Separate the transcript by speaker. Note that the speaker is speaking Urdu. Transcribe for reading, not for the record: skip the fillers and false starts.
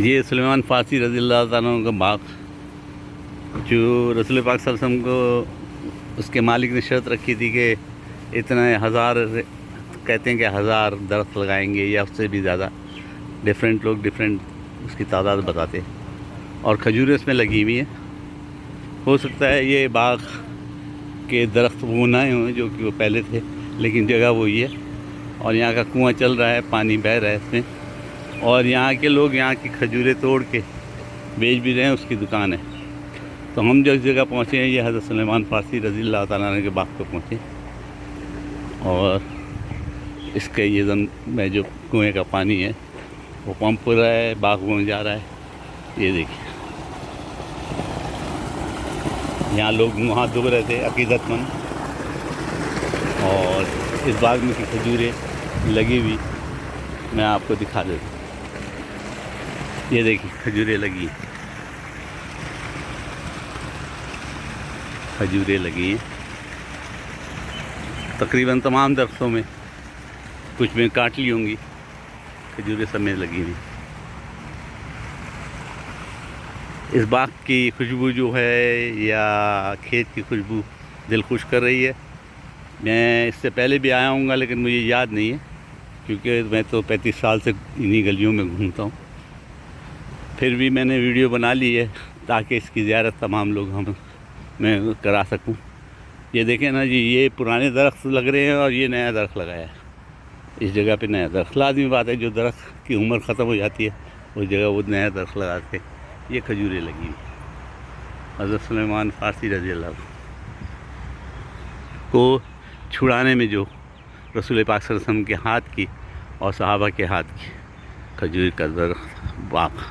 Speaker 1: یہ سلیمان فارسی رضی اللہ تعالیٰ عنہ کا باغ، جو رسول پاک صلی اللہ علیہ وسلم کو اس کے مالک نے شرط رکھی تھی کہ اتنے ہزار، کہتے ہیں کہ 1000 درخت لگائیں گے یا اس سے بھی زیادہ، ڈیفرنٹ لوگ ڈیفرنٹ اس کی تعداد بتاتے ہیں، اور کھجوریں اس میں لگی ہوئی ہیں۔ ہو سکتا ہے یہ باغ کے درخت وہ نہ ہوں جو کہ وہ پہلے تھے، لیکن جگہ وہی ہے، اور یہاں کا کنواں چل رہا ہے، پانی بہہ رہا ہے اس میں، اور یہاں کے لوگ یہاں کی کھجوریں توڑ کے بیچ بھی رہے ہیں، اس کی دکان ہے۔ تو ہم جو اس جگہ پہنچے ہیں یہ حضرت سلیمان فارسی رضی اللہ تعالیٰ عنہ کے باغ پہ پہنچے، اور اس کے یہ میں جو کنویں کا پانی ہے وہ پمپ ہو رہا ہے، باغ میں جا رہا ہے۔ یہ دیکھیے یہاں لوگ وہاں دھو رہے تھے عقیدت مند، اور اس باغ میں کی کھجوریں لگی ہوئی میں آپ کو دکھا دیتا ہوں۔ یہ دیکھیے کھجوریں لگی ہیں، کھجوریں لگی ہیں تقریباً تمام درختوں میں، کچھ میں کاٹ لی ہوں گی، کھجوریں سب میں لگی ہوئی۔ اس باغ کی خوشبو جو ہے یا کھیت کی خوشبو دل خوش کر رہی ہے۔ میں اس سے پہلے بھی آیا ہوں گا لیکن مجھے یاد نہیں ہے، کیونکہ میں تو 35 سال سے انہی گلیوں میں گھومتا ہوں۔ پھر بھی میں نے ویڈیو بنا لی ہے تاکہ اس کی زیارت تمام لوگ میں کرا سکوں۔ یہ دیکھیں نا جی، یہ پرانے درخت لگ رہے ہیں اور یہ نیا درخت لگایا ہے اس جگہ پہ، نیا درخت۔ لازمی بات ہے جو درخت کی عمر ختم ہو جاتی ہے اس جگہ وہ نیا درخت لگاتے ہیں۔ یہ کھجوریں لگی ہوئی حضرت سلیمان فارسی رضی اللہ عنہ کو چھڑانے میں، جو رسول پاک صلی اللہ علیہ وسلم کے ہاتھ کی اور صحابہ کے ہاتھ کی کھجور کا درخت باغ۔